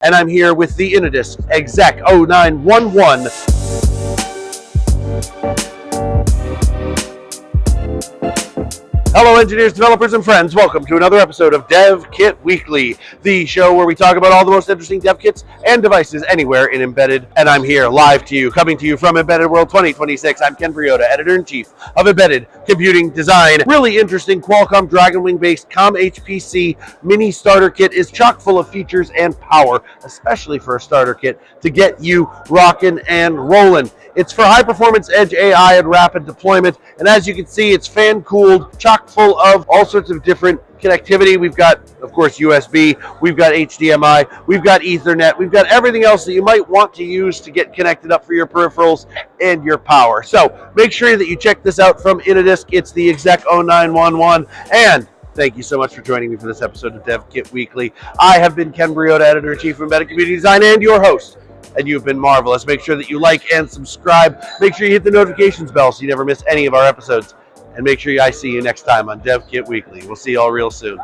and I'm here with the Innodisk EXEC-Q911. Hello engineers, developers, and friends. Welcome to another episode of DevKit Weekly, the show where we talk about all the most interesting dev kits and devices anywhere in embedded. And I'm here live to you, coming to you from Embedded World 2026. I'm Ken Briodagh, editor-in-chief of Embedded Computing Design. Really interesting Qualcomm Dragonwing-based COM-HPC Mini starter kit is chock full of features and power, especially for a starter kit, to get you rocking and rolling. It's for high-performance edge AI and rapid deployment, and as you can see, it's fan-cooled, chock full of all sorts of different connectivity. We've got, of course, USB, we've got HDMI, we've got Ethernet, we've got everything else that you might want to use to get connected up for your peripherals and your power. So make sure that you check this out from Innodisk. It's the EXEC-Q911, and thank you so much for joining me for this episode of DevKit Weekly. I have been Ken Briodagh, editor-in-chief of Embedded Computing Design, and your host. And you've been marvelous. Make sure that you like and subscribe. Make sure you hit the notifications bell so you never miss any of our episodes. And make sure I see you next time on DevKit Weekly. We'll see you all real soon.